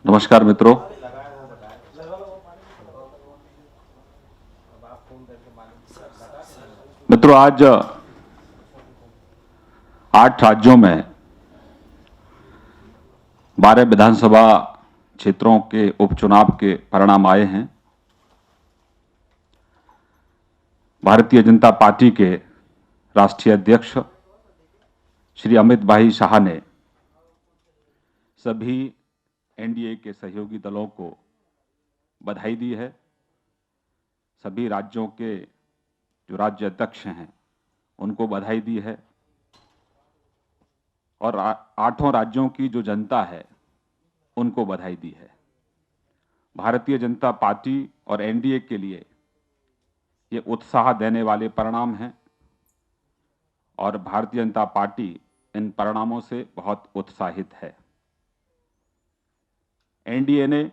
नमस्कार मित्रों। आज 8 राज्यों में 12 विधानसभा क्षेत्रों के उपचुनाव के परिणाम आए हैं। भारतीय जनता पार्टी के राष्ट्रीय अध्यक्ष श्री अमित भाई शाह ने सभी एनडीए के सहयोगी दलों को बधाई दी है। सभी राज्यों के जो राज्य अध्यक्ष हैं उनको बधाई दी है और 8 राज्यों की जो जनता है उनको बधाई दी है। भारतीय जनता पार्टी और एनडीए के लिए ये उत्साह देने वाले परिणाम हैं और भारतीय जनता पार्टी इन परिणामों से बहुत उत्साहित है। एनडीए ने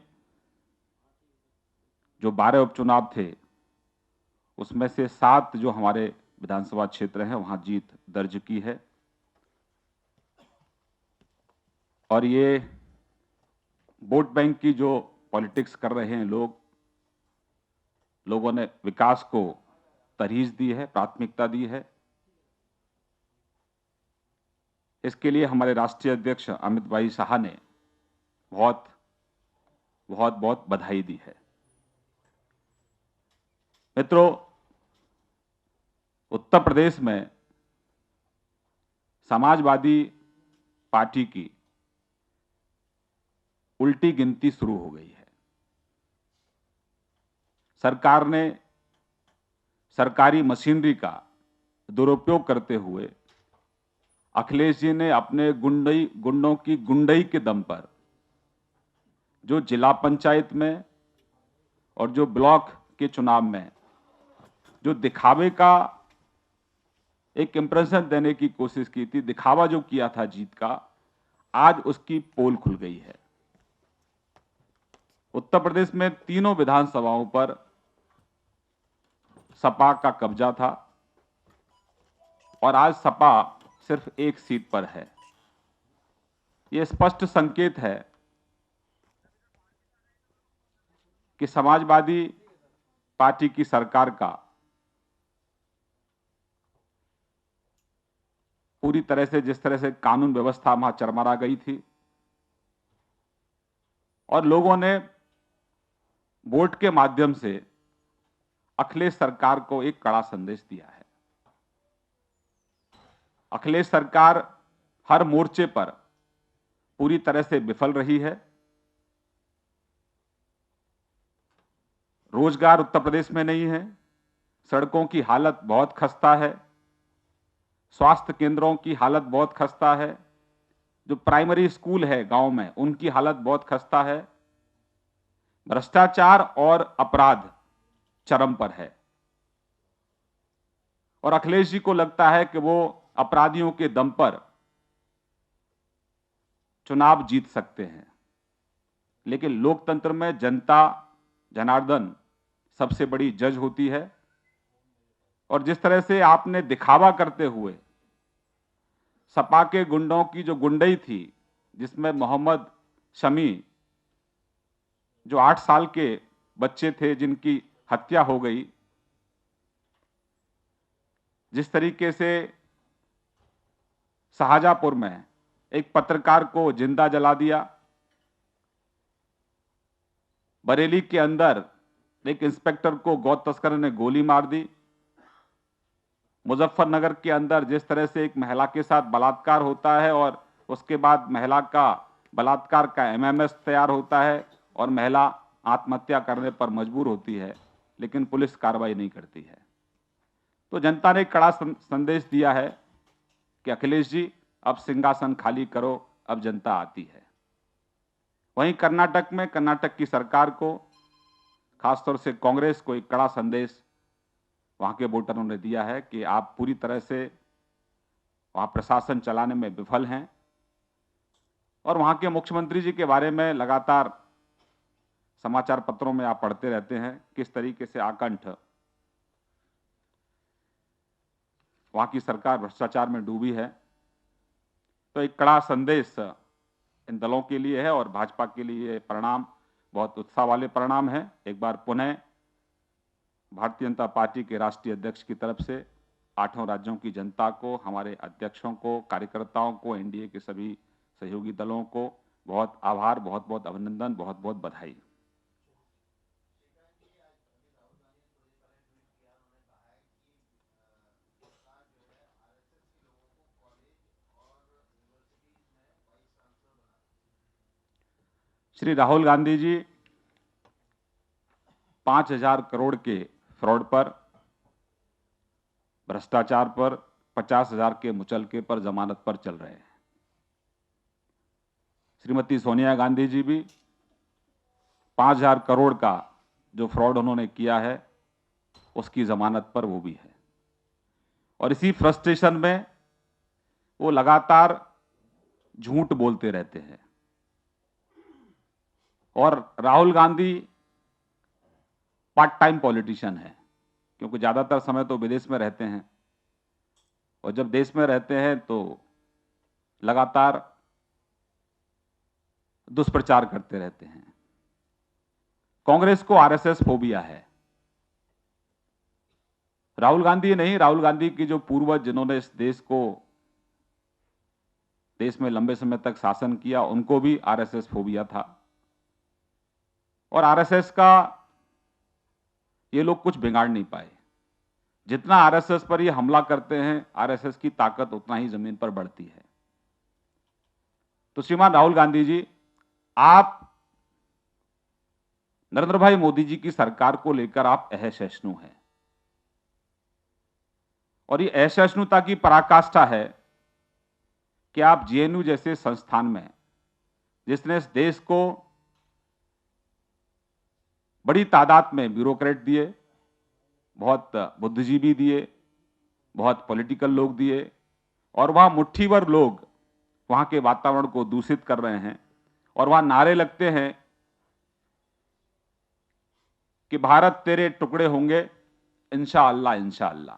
जो 12 उपचुनाव थे उसमें से 7 जो हमारे विधानसभा क्षेत्र हैं वहां जीत दर्ज की है और ये वोट बैंक की जो पॉलिटिक्स कर रहे हैं लोगों ने विकास को तरजीह दी है, प्राथमिकता दी है। इसके लिए हमारे राष्ट्रीय अध्यक्ष अमित भाई शाह ने बहुत बहुत बहुत बधाई दी है। मित्रों, उत्तर प्रदेश में समाजवादी पार्टी की उल्टी गिनती शुरू हो गई है। सरकार ने सरकारी मशीनरी का दुरुपयोग करते हुए अखिलेश जी ने अपने गुंडों की गुंडई के दम पर जो जिला पंचायत में और जो ब्लॉक के चुनाव में जो दिखावे का एक इंप्रेशन देने की कोशिश की थी, दिखावा जो किया था जीत का, आज उसकी पोल खुल गई है। उत्तर प्रदेश में तीनों विधानसभाओं पर सपा का कब्जा था और आज सपा सिर्फ एक सीट पर है। यह स्पष्ट संकेत है कि समाजवादी पार्टी की सरकार का पूरी तरह से जिस तरह से कानून व्यवस्था वहां चरमरा गई थी और लोगों ने वोट के माध्यम से अखिलेश सरकार को एक कड़ा संदेश दिया है। अखिलेश सरकार हर मोर्चे पर पूरी तरह से विफल रही है। रोजगार उत्तर प्रदेश में नहीं है, सड़कों की हालत बहुत खस्ता है, स्वास्थ्य केंद्रों की हालत बहुत खस्ता है, जो प्राइमरी स्कूल है गांव में उनकी हालत बहुत खस्ता है, भ्रष्टाचार और अपराध चरम पर है और अखिलेश जी को लगता है कि वो अपराधियों के दम पर चुनाव जीत सकते हैं। लेकिन लोकतंत्र में जनता जनार्दन सबसे बड़ी जज होती है और जिस तरह से आपने दिखावा करते हुए सपा के गुंडों की जो गुंडई थी, जिसमें मोहम्मद शमी जो 8 साल के बच्चे थे जिनकी हत्या हो गई, जिस तरीके से शाहजहांपुर में एक पत्रकार को जिंदा जला दिया, बरेली के अंदर एक इंस्पेक्टर को गौ तस्कर ने गोली मार दी, मुजफ्फरनगर के अंदर जिस तरह से एक महिला के साथ बलात्कार होता है और उसके बाद महिला का बलात्कार का एमएमएस तैयार होता है और महिला आत्महत्या करने पर मजबूर होती है, लेकिन पुलिस कार्रवाई नहीं करती है। तो जनता ने कड़ा संदेश दिया है कि अखिलेश जी अब सिंहासन खाली करो, अब जनता आती है। वहीं कर्नाटक में कर्नाटक की सरकार को, खासतौर से कांग्रेस को, एक कड़ा संदेश वहां के वोटरों ने दिया है कि आप पूरी तरह से वहां प्रशासन चलाने में विफल हैं और वहां के मुख्यमंत्री जी के बारे में लगातार समाचार पत्रों में आप पढ़ते रहते हैं किस तरीके से आकंठ वहां की सरकार भ्रष्टाचार में डूबी है। तो एक कड़ा संदेश इन दलों के लिए है और भाजपा के लिए ये परिणाम बहुत उत्साह वाले परिणाम है। एक बार पुनः भारतीय जनता पार्टी के राष्ट्रीय अध्यक्ष की तरफ से 8 राज्यों की जनता को, हमारे अध्यक्षों को, कार्यकर्ताओं को, एनडीए के सभी सहयोगी दलों को बहुत आभार, बहुत बहुत अभिनंदन, बहुत बहुत बधाई। श्री राहुल गांधी जी 5,000 करोड़ के फ्रॉड पर, भ्रष्टाचार पर, 50,000 के मुचलके पर जमानत पर चल रहे हैं। श्रीमती सोनिया गांधी जी भी 5,000 करोड़ का जो फ्रॉड उन्होंने किया है उसकी जमानत पर वो भी है। और इसी फ्रस्ट्रेशन में वो लगातार झूठ बोलते रहते हैं। और Rahul Gandhi part time politician है, क्योंकि ज्यादातर समय तो विदेश में रहते हैं और जब देश में रहते हैं तो लगातार दुष्प्रचार करते रहते हैं। कांग्रेस को आरएसएस फोबिया है। राहुल गांधी नहीं, राहुल गांधी की जो पूर्वज जिन्होंने इस देश में लंबे समय तक शासन किया, उनको भी आरएसएस फोबिया था। और आरएसएस का ये लोग कुछ बिगाड़ नहीं पाए। जितना आरएसएस पर ये हमला करते हैं, आरएसएस की ताकत उतना ही जमीन पर बढ़ती है। तो श्रीमान राहुल गांधी जी, आप नरेंद्र भाई मोदी जी की सरकार को लेकर आप असहिष्णु हैं और ये असहिष्णुता की पराकाष्ठा है कि आप जेएनयू जैसे संस्थान में, जिसने इस देश को बड़ी तादाद में ब्यूरोक्रेट दिए, बहुत बुद्धिजीवी दिए, बहुत पॉलिटिकल लोग दिए, और वहां मुट्ठी भर लोग वहां के वातावरण को दूषित कर रहे हैं और वहां नारे लगते हैं कि भारत तेरे टुकड़े होंगे इंशाअल्लाह इंशाअल्लाह,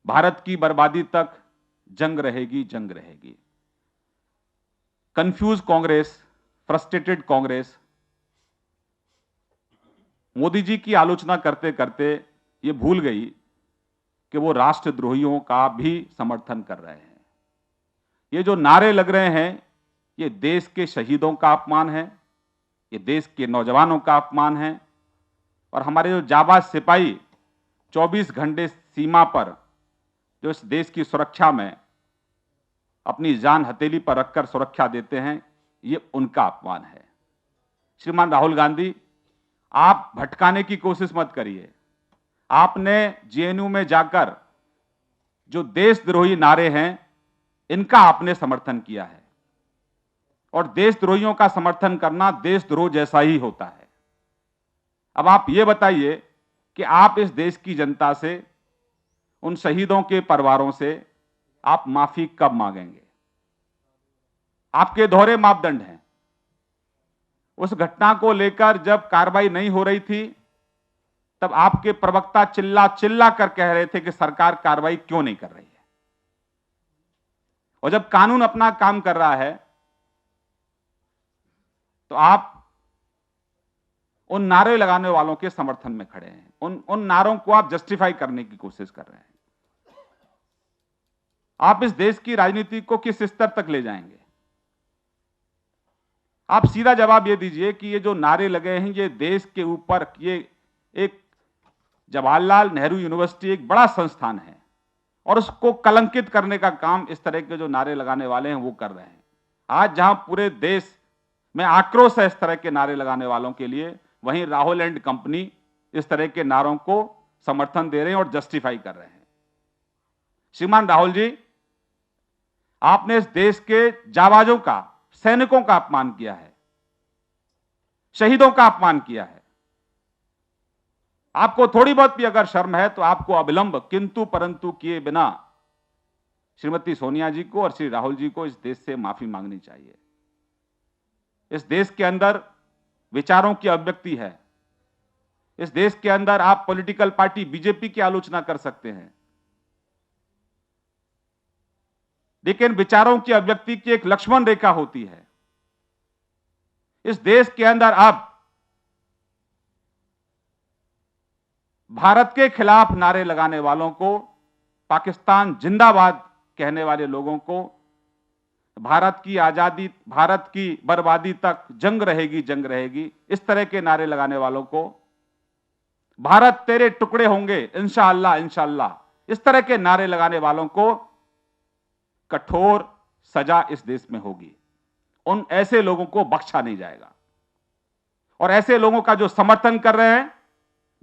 भारत की बर्बादी तक जंग रहेगी जंग रहेगी। कंफ्यूज कांग्रेस, फ्रस्ट्रेटेड कांग्रेस मोदी जी की आलोचना करते करते ये भूल गई कि वो राष्ट्रद्रोहियों का भी समर्थन कर रहे हैं। ये जो नारे लग रहे हैं, ये देश के शहीदों का अपमान है, ये देश के नौजवानों का अपमान है। और हमारे जो जाबाज सिपाही 24 घंटे सीमा पर जो इस देश की सुरक्षा में अपनी जान हथेली पर रखकर सुरक्षा देते हैं, ये उनका अपमान है। श्रीमान राहुल गांधी, आप भटकाने की कोशिश मत करिए। आपने जेएनयू में जाकर जो देशद्रोही नारे हैं, इनका आपने समर्थन किया है और देशद्रोहियों का समर्थन करना देशद्रोह जैसा ही होता है। अब आप ये बताइए कि आप इस देश की जनता से, उन शहीदों के परिवारों से आप माफी कब मांगेंगे? आपके दोहरे मापदंड हैं। उस घटना को लेकर जब कार्रवाई नहीं हो रही थी, तब आपके प्रवक्ता चिल्ला चिल्ला कर कह रहे थे कि सरकार कार्रवाई क्यों नहीं कर रही है। और जब कानून अपना काम कर रहा है तो आप उन नारे लगाने वालों के समर्थन में खड़े हैं। उन नारों को आप जस्टिफाई करने की कोशिश कर रहे हैं। आप इस देश की राजनीति को किस स्तर तक ले जाएंगे? आप सीधा जवाब ये दीजिए कि ये जो नारे लगे हैं, ये देश के ऊपर, ये एक जवाहरलाल नेहरू यूनिवर्सिटी एक बड़ा संस्थान है और उसको कलंकित करने का काम इस तरह के जो नारे लगाने वाले हैं वो कर रहे हैं। आज जहां पूरे देश में आक्रोश है इस तरह के नारे लगाने वालों के लिए, वहीं राहुल एंड कंपनी इस तरह के नारों को समर्थन दे रहे हैं और जस्टिफाई कर रहे हैं। श्रीमान राहुल जी, आपने इस देश के जाबाजों का, सैनिकों का अपमान किया है, शहीदों का अपमान किया है। आपको थोड़ी बहुत भी अगर शर्म है तो आपको अविलंब किंतु परंतु किए बिना श्रीमती सोनिया जी को और श्री राहुल जी को इस देश से माफी मांगनी चाहिए। इस देश के अंदर विचारों की अभिव्यक्ति है। इस देश के अंदर आप पॉलिटिकल पार्टी बीजेपी की आलोचना कर सकते हैं, लेकिन विचारों की अभिव्यक्ति की एक लक्ष्मण रेखा होती है। इस देश के अंदर अब भारत के खिलाफ नारे लगाने वालों को, पाकिस्तान जिंदाबाद कहने वाले लोगों को, भारत की आजादी, भारत की बर्बादी तक जंग रहेगी, जंग रहेगी, इस तरह के नारे लगाने वालों को, भारत तेरे टुकड़े होंगे इंशाअल्लाह इंशाअल्लाह, इस तरह के नारे लगाने वालों को कठोर सजा इस देश में होगी। उन ऐसे लोगों को बख्शा नहीं जाएगा और ऐसे लोगों का जो समर्थन कर रहे हैं,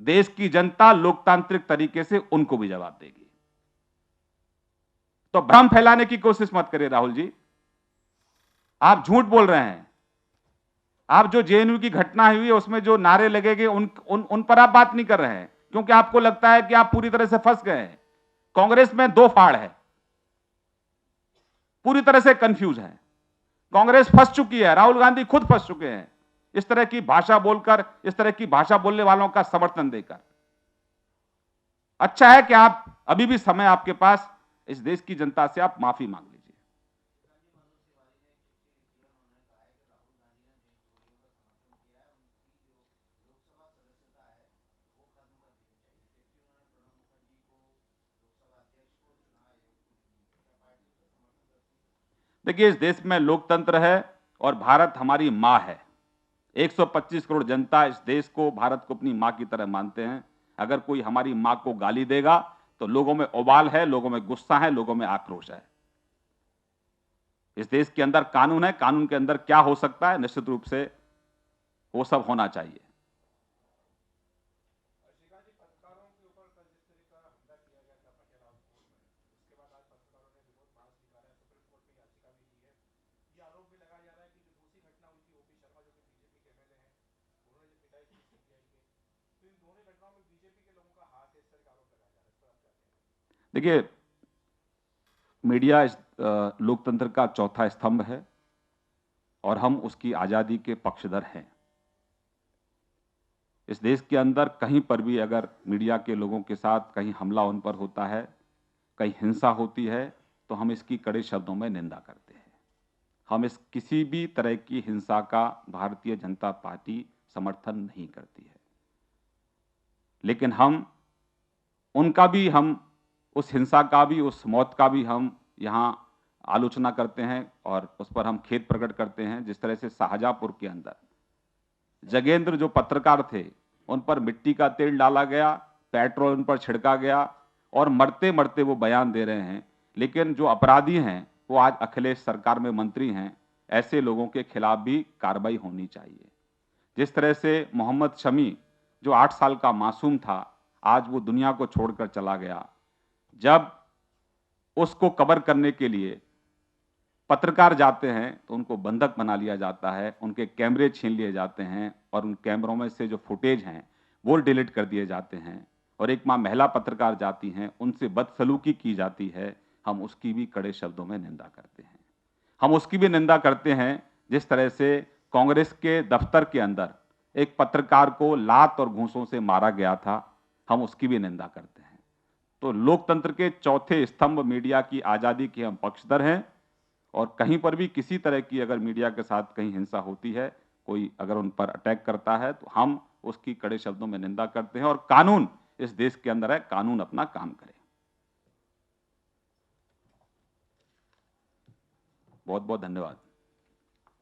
देश की जनता लोकतांत्रिक तरीके से उनको भी जवाब देगी। तो भ्रम फैलाने की कोशिश मत करिए राहुल जी, आप झूठ बोल रहे हैं। आप जो जेएनयू की घटना हुई है उसमें जो नारे लगेंगे उन पर आप बात नहीं कर रहे हैं, क्योंकि आपको लगता है कि आप पूरी तरह से फंस गए हैं। कांग्रेस में दो फाड़ है, पूरी तरह से कंफ्यूज है। कांग्रेस फंस चुकी है, राहुल गांधी खुद फंस चुके हैं इस तरह की भाषा बोलकर, इस तरह की भाषा बोलने वालों का समर्थन देकर। अच्छा है कि आप अभी भी समय आपके पास, इस देश की जनता से आप माफी मांग लीजिए। देखिए, इस देश में लोकतंत्र है और भारत हमारी मां है। 125 करोड़ जनता इस देश को, भारत को अपनी मां की तरह मानते हैं। अगर कोई हमारी मां को गाली देगा तो लोगों में उबाल है, लोगों में गुस्सा है, लोगों में आक्रोश है। इस देश के अंदर कानून है, कानून के अंदर क्या हो सकता है, निश्चित रूप से वो सब होना चाहिए। देखिए, मीडिया इस लोकतंत्र का चौथा स्तंभ है और हम उसकी आजादी के पक्षधर हैं। इस देश के अंदर कहीं पर भी अगर मीडिया के लोगों के साथ कहीं हमला उन पर होता है, कहीं हिंसा होती है, तो हम इसकी कड़े शब्दों में निंदा करते हैं। हम इस किसी भी तरह की हिंसा का भारतीय जनता पार्टी समर्थन नहीं करती है, लेकिन हम उनका भी, हम उस हिंसा का भी, उस मौत का भी हम यहाँ आलोचना करते हैं और उस पर हम खेद प्रकट करते हैं। जिस तरह से शाहजहांपुर के अंदर जगेंद्र जो पत्रकार थे, उन पर मिट्टी का तेल डाला गया, पेट्रोल उन पर छिड़का गया और मरते मरते वो बयान दे रहे हैं, लेकिन जो अपराधी हैं वो आज अखिलेश सरकार में मंत्री हैं। ऐसे लोगों के खिलाफ भी कार्रवाई होनी चाहिए। जिस तरह से मोहम्मद शमी जो 8 साल का मासूम था, आज वो दुनिया को छोड़कर चला गया। जब उसको कवर करने के लिए पत्रकार जाते हैं तो उनको बंधक बना लिया जाता है, उनके कैमरे छीन लिए जाते हैं और उन कैमरों में से जो फुटेज हैं वो डिलीट कर दिए जाते हैं और एक महिला पत्रकार जाती हैं, उनसे बदसलूकी की जाती है। हम उसकी भी कड़े शब्दों में निंदा करते हैं। हम उसकी भी निंदा करते हैं जिस तरह से कांग्रेस के दफ्तर के अंदर एक पत्रकार को लात और घूंसों से मारा गया था, हम उसकी भी निंदा करते हैं। तो लोकतंत्र के चौथे स्तंभ मीडिया की आजादी के हम पक्षधर हैं और कहीं पर भी किसी तरह की अगर मीडिया के साथ कहीं हिंसा होती है, कोई अगर उन पर अटैक करता है, तो हम उसकी कड़े शब्दों में निंदा करते हैं और कानून इस देश के अंदर है, कानून अपना काम करे। बहुत बहुत धन्यवाद।